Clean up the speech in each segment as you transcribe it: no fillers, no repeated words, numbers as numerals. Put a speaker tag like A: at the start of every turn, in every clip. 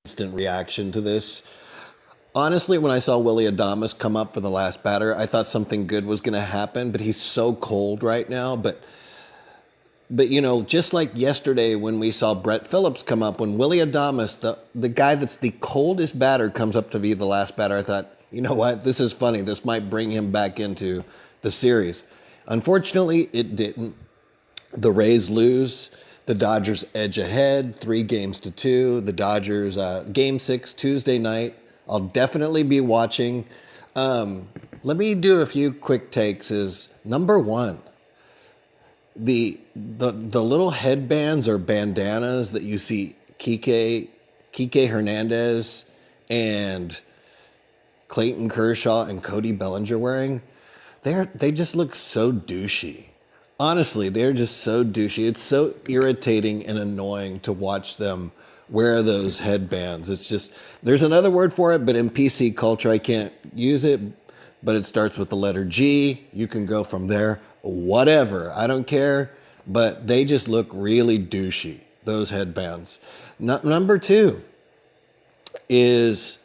A: instant reaction to this. Honestly, when I saw Willie Adames come up for the last batter, I thought something good was going to happen, but he's so cold right now. But just like yesterday when we saw Brett Phillips come up, when Willie Adames, the guy that's the coldest batter, comes up to be the last batter, I thought, you know what, this is funny. This might bring him back into the series. Unfortunately, it didn't. The Rays lose. The Dodgers edge ahead, 3-2. The Dodgers, Game 6, Tuesday night. I'll definitely be watching. Let me do a few quick takes. Is number one, the little headbands or bandanas that you see Kike Hernandez and Clayton Kershaw and Cody Bellinger wearing, they just look so douchey. Honestly, they're just so douchey. It's so irritating and annoying to watch them wear those headbands. It's just, there's another word for it, but in PC culture, I can't use it, but it starts with the letter G. You can go from there, whatever. I don't care, but they just look really douchey, those headbands. Number two is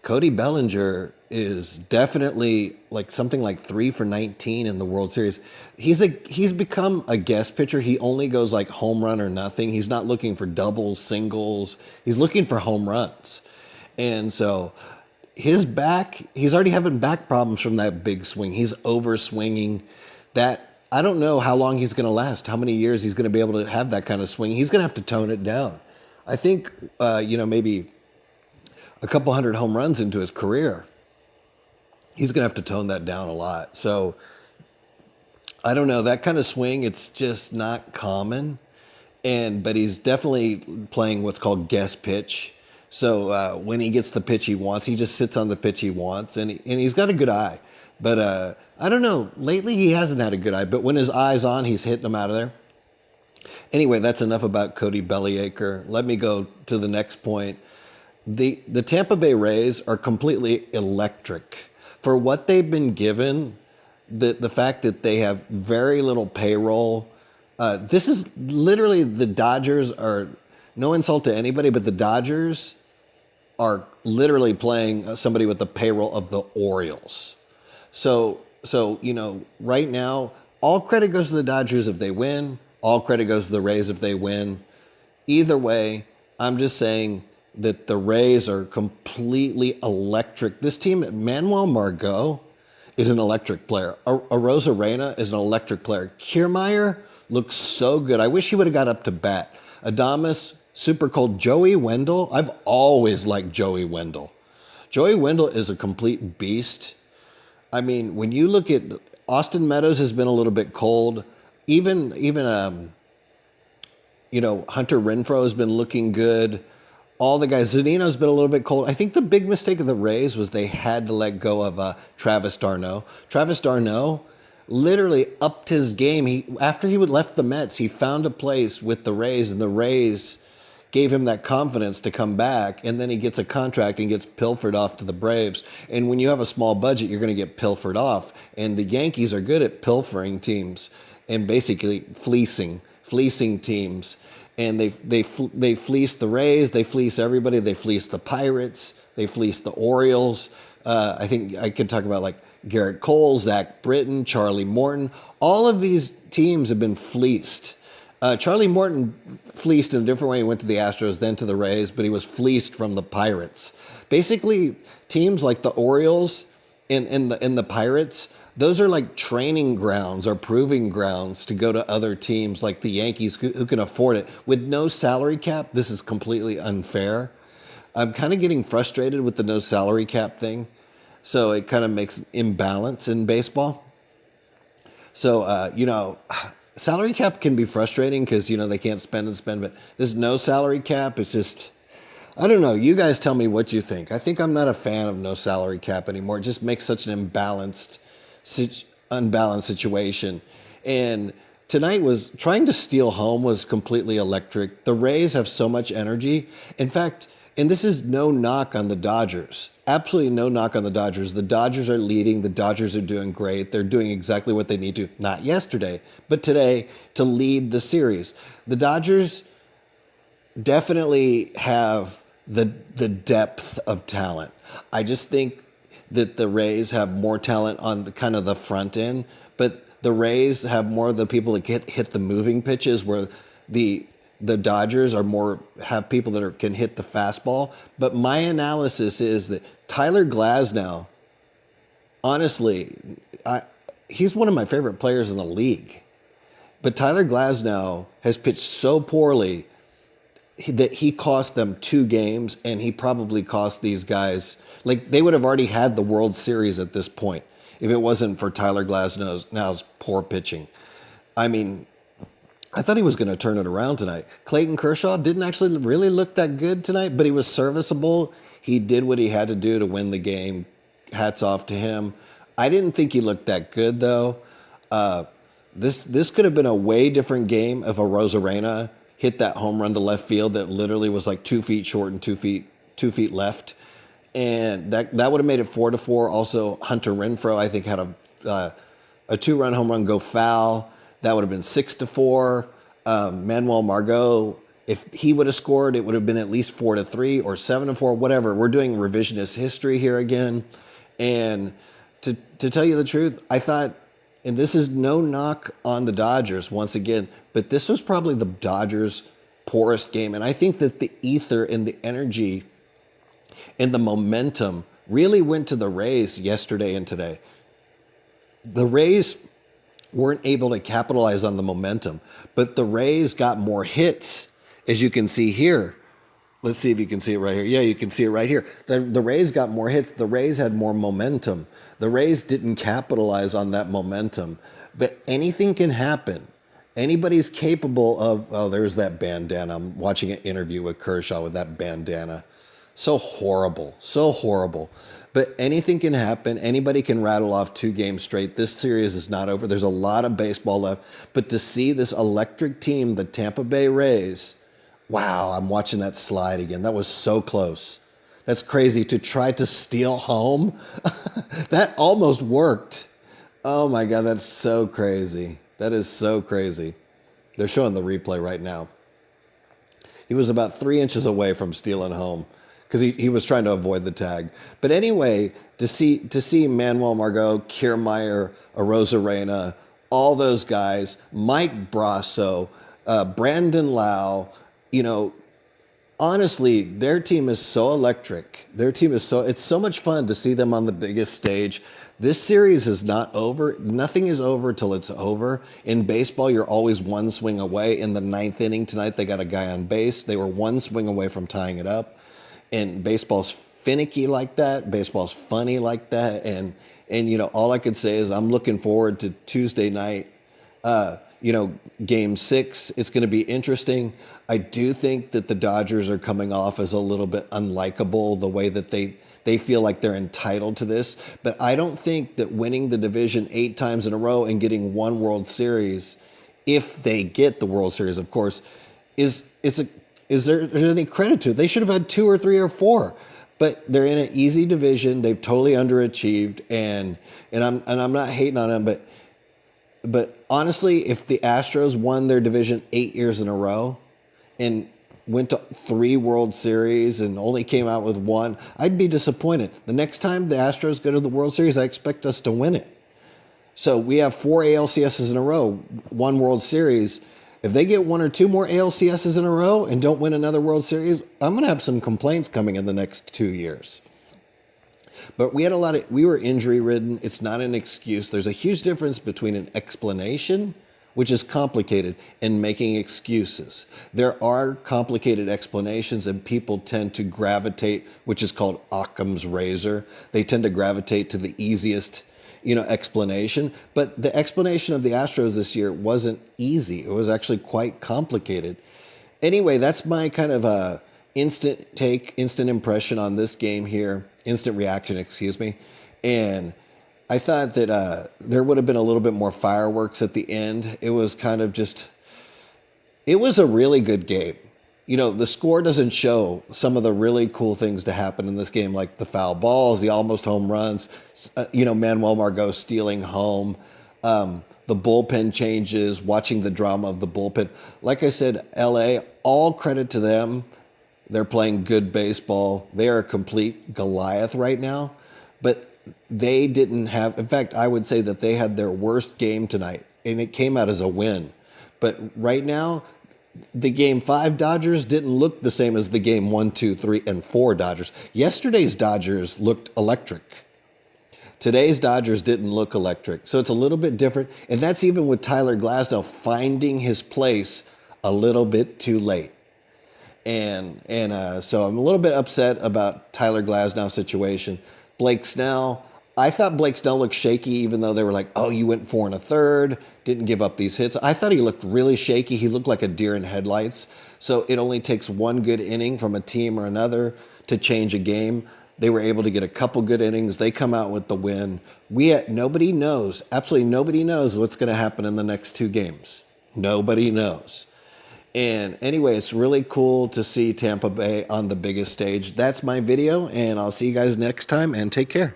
A: Cody Bellinger is definitely like something like 3 for 19 in the World Series. He's become a guest pitcher. He only goes like home run or nothing. He's not looking for doubles, singles. He's looking for home runs. And so his back, he's already having back problems from that big swing. He's over swinging. That, I don't know how long he's going to last, how many years he's going to be able to have that kind of swing. He's going to have to tone it down. I think, maybe a couple hundred home runs into his career, he's going to have to tone that down a lot. So I don't know, that kind of swing, it's just not common. But he's definitely playing what's called guest pitch. So when he gets the pitch he wants, he just sits on the pitch he wants, and he's got a good eye. But I don't know, lately he hasn't had a good eye, but when his eye's on, he's hitting them out of there. Anyway, that's enough about Cody Bellinger. Let me go to the next point. The Tampa Bay Rays are completely electric. For what they've been given, the fact that they have very little payroll, this is literally, the Dodgers are, no insult to anybody, but the Dodgers are literally playing somebody with the payroll of the Orioles. So right now, all credit goes to the Dodgers if they win. All credit goes to the Rays if they win. Either way, I'm just saying that the Rays are completely electric. This team, Manuel Margot is an electric player. Arozarena is an electric player. Kiermaier looks so good. I wish he would have got up to bat. Adames, super cold. Joey Wendell, I've always liked Joey Wendell. Joey Wendell is a complete beast. I mean, when you look at Austin Meadows has been a little bit cold. Even Hunter Renfroe has been looking good. All the guys, Zunino's been a little bit cold. I think the big mistake of the Rays was they had to let go of Travis d'Arnaud. Travis d'Arnaud literally upped his game. After he left the Mets, he found a place with the Rays, and the Rays gave him that confidence to come back, and then he gets a contract and gets pilfered off to the Braves. And when you have a small budget, you're going to get pilfered off. And the Yankees are good at pilfering teams and basically fleecing teams. And they fleece the Rays, they fleece everybody, they fleece the Pirates, they fleece the Orioles. I think I could talk about like Garrett Cole, Zach Britton, Charlie Morton. All of these teams have been fleeced. Charlie Morton fleeced in a different way. He went to the Astros, then to the Rays, but he was fleeced from the Pirates. Basically, teams like the Orioles and the Pirates, those are like training grounds or proving grounds to go to other teams like the Yankees who can afford it. With no salary cap, this is completely unfair. I'm kind of getting frustrated with the no salary cap thing. So it kind of makes imbalance in baseball. So, salary cap can be frustrating because, they can't spend and spend. But this no salary cap is just, I don't know. You guys tell me what you think. I think I'm not a fan of no salary cap anymore. It just makes such an unbalanced situation. And tonight was trying to steal home was completely electric. The Rays have so much energy. In fact, and this is no knock on the Dodgers. Absolutely no knock on the Dodgers. The Dodgers are leading. The Dodgers are doing great. They're doing exactly what they need to, not yesterday, but today, to lead the series. The Dodgers definitely have the depth of talent. I just think that the Rays have more talent on the kind of the front end, but the Rays have more of the people that hit the moving pitches, where the the Dodgers are more have people that can hit the fastball. But my analysis is that Tyler Glasnow, honestly, he's one of my favorite players in the league. But Tyler Glasnow has pitched so poorly that he cost them 2 games, and he probably cost these guys, like, they would have already had the World Series at this point if it wasn't for Tyler Glasnow's poor pitching. I mean, I thought he was going to turn it around tonight. Clayton Kershaw didn't actually really look that good tonight, but he was serviceable. He did what he had to do to win the game. Hats off to him. I didn't think he looked that good, though. This could have been a way different game if a Rosarena hit that home run to left field that literally was like 2 feet short and 2 feet left, and that would have made it 4-4. Also, Hunter Renfroe, I think, had a 2-run home run go foul. That would have been 6-4. Manuel Margot, if he would have scored, it would have been at least 4-3 or 7-4, whatever. We're doing revisionist history here again, and to tell you the truth, I thought. And this is no knock on the Dodgers once again, but this was probably the Dodgers' poorest game. And I think that the ether and the energy and the momentum really went to the Rays yesterday and today. The Rays weren't able to capitalize on the momentum, but the Rays got more hits, as you can see here. Let's see if you can see it right here. Yeah, you can see it right here. The Rays got more hits. The Rays had more momentum. The Rays didn't capitalize on that momentum. But anything can happen. Anybody's capable of, oh, there's that bandana. I'm watching an interview with Kershaw with that bandana. So horrible. So horrible. But anything can happen. Anybody can rattle off 2 games straight. This series is not over. There's a lot of baseball left. But to see this electric team, the Tampa Bay Rays, wow, I'm watching that slide again. That was so close. That's crazy to try to steal home. That almost worked. Oh my God, that's so crazy. That is so crazy. They're showing the replay right now. He was about 3 inches away from stealing home because he was trying to avoid the tag. But anyway, to see Manuel Margot, Kiermaier, Arozarena, all those guys, Mike Brasso, Brandon Lau, honestly, their team is so electric. It's so much fun to see them on the biggest stage. This series is not over. Nothing is over till it's over. In baseball, you're always one swing away. In the 9th inning tonight, they got a guy on base. They were one swing away from tying it up. And baseball's finicky like that. Baseball's funny like that. And all I could say is I'm looking forward to Tuesday night. Game 6, it's going to be interesting. I do think that the Dodgers are coming off as a little bit unlikable, the way that they feel like they're entitled to this. But I don't think that winning the division 8 times in a row and getting 1 World Series, if they get the World Series, of course, is there any credit to it. They should have had 2 or 3 or 4. But they're in an easy division. They've totally underachieved, and I'm not hating on them, but honestly, if the Astros won their division 8 years in a row and went to 3 World Series and only came out with 1, I'd be disappointed. The next time the Astros go to the World Series, I expect us to win it. So we have 4 ALCSs in a row, 1 World Series. If they get 1 or 2 more ALCSs in a row and don't win another World Series, I'm going to have some complaints coming in the next 2 years. But we were injury ridden. It's not an excuse. There's a huge difference between an explanation, which is complicated, and making excuses. There are complicated explanations, and people tend to gravitate, which is called Occam's razor. They tend to gravitate to the easiest, explanation. But the explanation of the Astros this year wasn't easy. It was actually quite complicated. Anyway, that's my kind of instant impression on this game here. Instant reaction, excuse me. And I thought that there would have been a little bit more fireworks at the end. It was kind of it was a really good game. The score doesn't show some of the really cool things to happen in this game, like the foul balls, the almost home runs, Manuel Margot stealing home, the bullpen changes, watching the drama of the bullpen. Like I said, LA, all credit to them. They're playing good baseball. They are a complete Goliath right now. But they didn't have, in fact, I would say that they had their worst game tonight, and it came out as a win. But right now, the game 5 Dodgers didn't look the same as the game 1, 2, 3, and 4 Dodgers. Yesterday's Dodgers looked electric. Today's Dodgers didn't look electric. So it's a little bit different. And that's even with Tyler Glasnow finding his place a little bit too late. So I'm a little bit upset about Tyler Glasnow's situation. Blake Snell, I thought Blake Snell looked shaky, even though they were like, oh, you went 4 1/3, didn't give up these hits. I thought he looked really shaky. He looked like a deer in headlights. So it only takes one good inning from a team or another to change a game. They were able to get a couple good innings. They come out with the win. Nobody knows, absolutely nobody knows what's going to happen in the next 2 games. Nobody knows. And anyway, it's really cool to see Tampa Bay on the biggest stage. That's my video, and I'll see you guys next time, and take care.